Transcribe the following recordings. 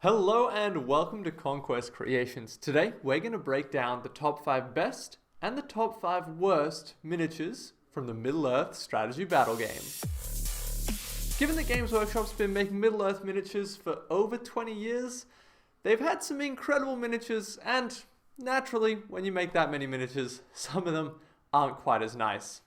Hello and welcome to Conquest Creations. Today we're going to break down the top 5 best and the top 5 worst miniatures from the Middle Earth strategy battle game. Given that Games Workshop's been making Middle Earth miniatures for over 20 years, they've had some incredible miniatures, and naturally, when you make that many miniatures, some of them aren't quite as nice.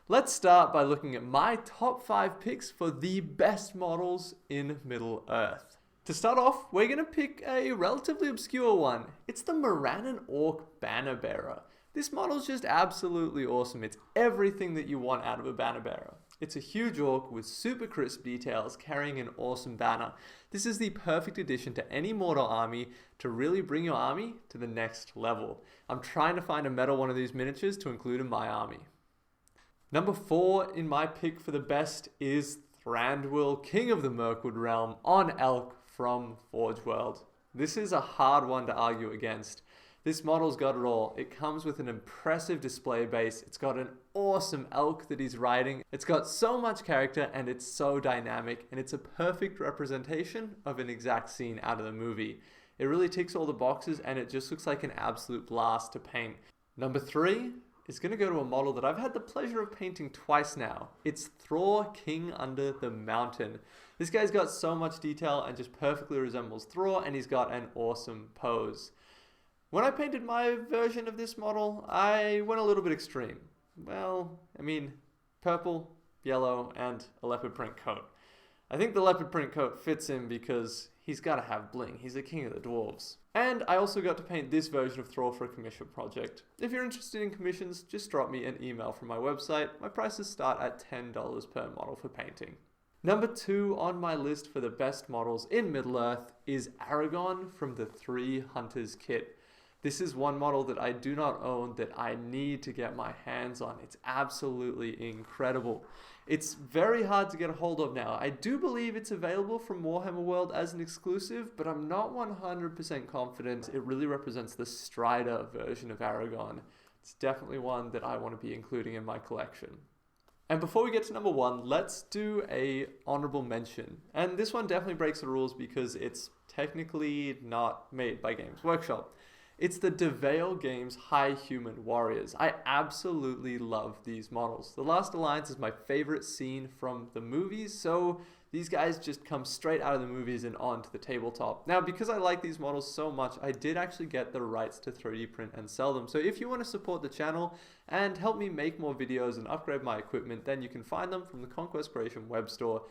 Let's start by looking at my top 5 picks for the best models in Middle Earth. To start off, we're going to pick a relatively obscure one. It's the Mirandan Orc Banner Bearer. This model's just absolutely awesome. It's everything that you want out of a banner bearer. It's a huge orc with super crisp details carrying an awesome banner. This is the perfect addition to any mortal army to really bring your army to the next level. I'm trying to find a metal one of these miniatures to include in my army. Number 4 in my pick for the best is Thraw King of the Mirkwood Realm on Elk from Forge World. This is a hard one to argue against. This model's got it all. It comes with an impressive display base. It's got an awesome elk that he's riding. It's got so much character and it's so dynamic, and it's a perfect representation of an exact scene out of the movie. It really ticks all the boxes and it just looks like an absolute blast to paint. Number 3 is going to go to a model that I've had the pleasure of painting twice now. It's Thraw King under the Mountain. This guy's got so much detail and just perfectly resembles Thraw, and he's got an awesome pose. When I painted my version of this model, I went a little bit extreme. Well, purple, yellow, and a leopard print coat. I think the leopard print coat fits him because he's got to have bling. He's the king of the dwarves. And I also got to paint this version of Thraw for a commission project. If you're interested in commissions, just drop me an email from my website. My prices start at $10 per model for painting. Number 2 on my list for the best models in Middle Earth is Aragon from the 3 Hunters kit. This is one model that I do not own that I need to get my hands on. It's absolutely incredible. It's very hard to get a hold of now. I do believe it's available from Warhammer World as an exclusive, but I'm not 100% confident it really represents the Strider version of Aragon. It's definitely one that I want to be including in my collection. And before we get to number 1, let's do a honorable mention. And this one definitely breaks the rules because it's technically not made by Games Workshop. It's the DeVale Games High Human Warriors. I absolutely love these models. The Last Alliance is my favorite scene from the movies, so these guys just come straight out of the movies and onto the tabletop. Now, because I like these models so much, I did actually get the rights to 3D print and sell them. So if you want to support the channel and help me make more videos and upgrade my equipment, then you can find them from the Conquest Creation Webstore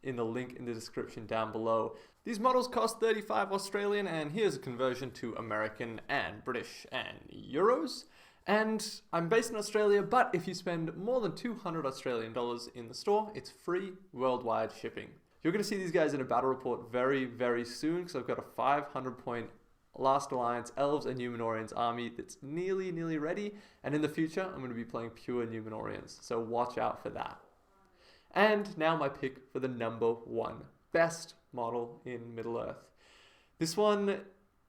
in the link in the description down below. These models cost 35 Australian, and here's a conversion to American and British and Euros. And I'm based in Australia, but if you spend more than 200 Australian dollars in the store, it's free worldwide shipping. You're going to see these guys in a battle report very, very soon, because I've got a 500 point Last Alliance Elves and Numenorians army that's nearly ready, and in the future I'm going to be playing pure Numenorians, so watch out for that. And now my pick for the number 1 best model in Middle Earth. This one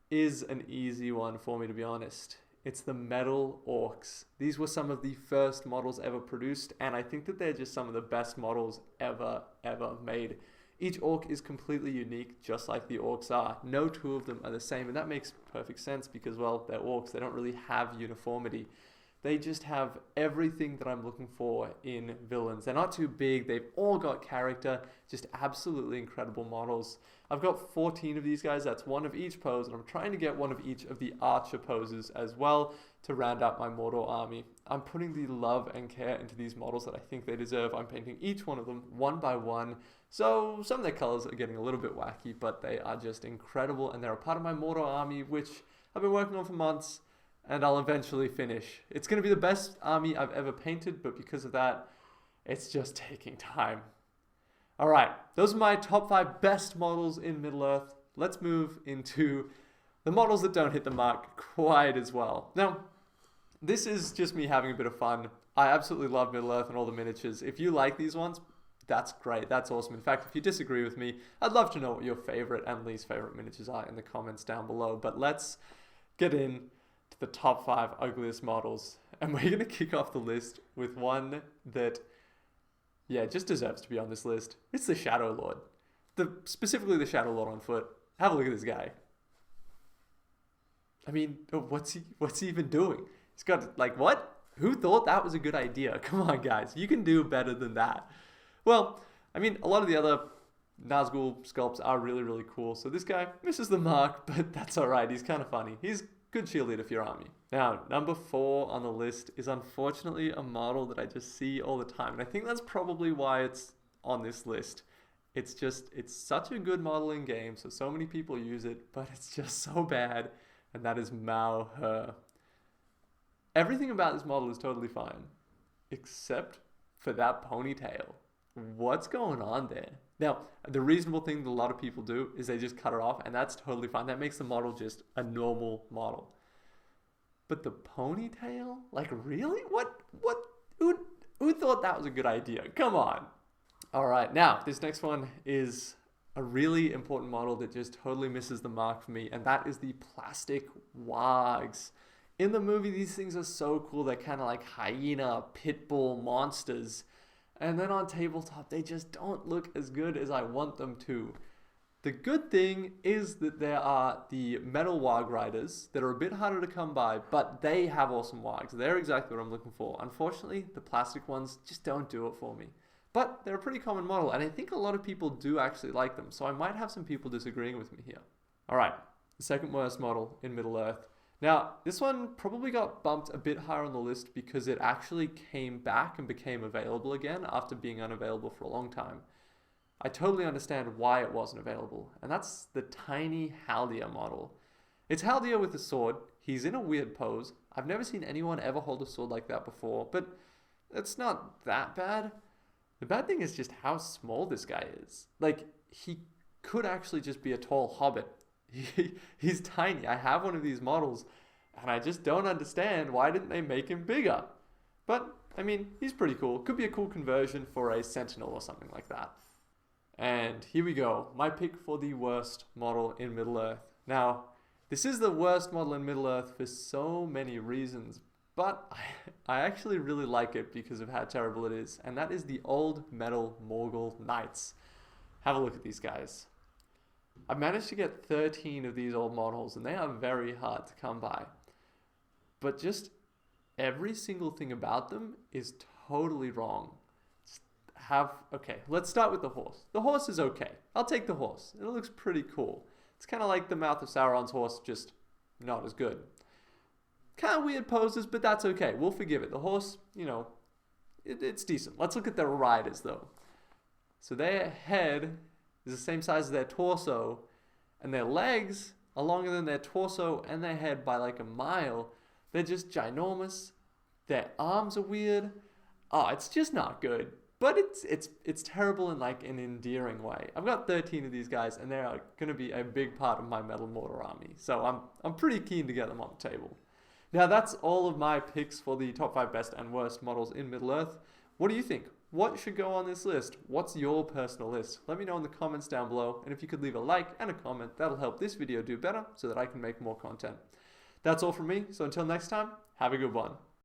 is an easy one for me, to be honest. It's the Metal Orcs. These were some of the first models ever produced, and I think that they're just some of the best models ever made. Each orc is completely unique, just like the orcs are. No two of them are the same, and that makes perfect sense because, well, they're orcs. They don't really have uniformity. They just have everything that I'm looking for in villains. They're not too big. They've all got character. Just absolutely incredible models. I've got 14 of these guys. That's one of each pose, and I'm trying to get one of each of the archer poses as well to round out my mortal army. I'm putting the love and care into these models that I think they deserve. I'm painting each one of them one by one. So some of their colors are getting a little bit wacky, but they are just incredible, and they're a part of my mortal army, which I've been working on for months, and I'll eventually finish. It's going to be the best army I've ever painted, but because of that, it's just taking time. Alright, those are my top 5 best models in Middle Earth. Let's move into the models that don't hit the mark quite as well. Now, this is just me having a bit of fun. I absolutely love Middle Earth and all the miniatures. If you like these ones, that's great. That's awesome. In fact, if you disagree with me, I'd love to know what your favorite and least favorite miniatures are in the comments down below. But let's get in to the top 5 ugliest models, and we're going to kick off the list with one that, yeah, just deserves to be on this list. It's the Shadow Lord. Specifically the Shadow Lord on foot. Have a look at this guy. I mean, what's he even doing? He's got, like, what? Who thought that was a good idea? Come on, guys. You can do better than that. Well, I mean, a lot of the other Nazgul sculpts are really, really cool. So this guy misses the mark, but that's all right. He's kind of funny. He's good cheer leader for your army. Now, number 4 on the list is unfortunately a model that I just see all the time. And I think that's probably why it's on this list. It's such a good model in game, so many people use it, but it's just so bad, and that is Mao He. Everything about this model is totally fine, except for that ponytail. What's going on there? Now, the reasonable thing that a lot of people do is they just cut it off, and that's totally fine. That makes the model just a normal model. But the ponytail? Like, really? What? Who thought that was a good idea? Come on. All right, now, this next one is a really important model that just totally misses the mark for me, and that is the plastic wargs. In the movie, these things are so cool. They're kind of like hyena, pit bull monsters. And then on tabletop, they just don't look as good as I want them to. The good thing is that there are the metal warg riders that are a bit harder to come by, but they have awesome wargs. They're exactly what I'm looking for. Unfortunately, the plastic ones just don't do it for me. But they're a pretty common model, and I think a lot of people do actually like them, so I might have some people disagreeing with me here. All right, the second worst model in Middle Earth. Now, this one probably got bumped a bit higher on the list because it actually came back and became available again after being unavailable for a long time. I totally understand why it wasn't available, and that's the tiny Haldir model. It's Haldir with a sword. He's in a weird pose. I've never seen anyone ever hold a sword like that before, but it's not that bad. The bad thing is just how small this guy is. Like, he could actually just be a tall hobbit. He's tiny. I have one of these models, and I just don't understand why didn't they make him bigger. But, I mean, he's pretty cool. Could be a cool conversion for a sentinel or something like that. And here we go. My pick for the worst model in Middle Earth. Now, this is the worst model in Middle Earth for so many reasons, but I actually really like it because of how terrible it is, and that is the old metal Mogul knights. Have a look at these guys. I've managed to get 13 of these old models, and they are very hard to come by. But just every single thing about them is totally wrong. Okay, let's start with the horse. The horse is okay. I'll take the horse. It looks pretty cool. It's kind of like the Mouth of Sauron's horse, just not as good. Kind of weird poses, but that's okay. We'll forgive it. The horse, you know, it's decent. Let's look at their riders, though. So their head is the same size as their torso, and their legs are longer than their torso and their head by like a mile. They're just ginormous. Their arms are weird. Oh, it's just not good. But it's terrible in like an endearing way. I've got 13 of these guys, and they are going to be a big part of my Metal Mortar army. So I'm pretty keen to get them on the table. Now that's all of my picks for the top 5 best and worst models in Middle Earth. What do you think? What should go on this list? What's your personal list? Let me know in the comments down below, and if you could leave a like and a comment, that'll help this video do better so that I can make more content. That's all from me, so until next time, have a good one.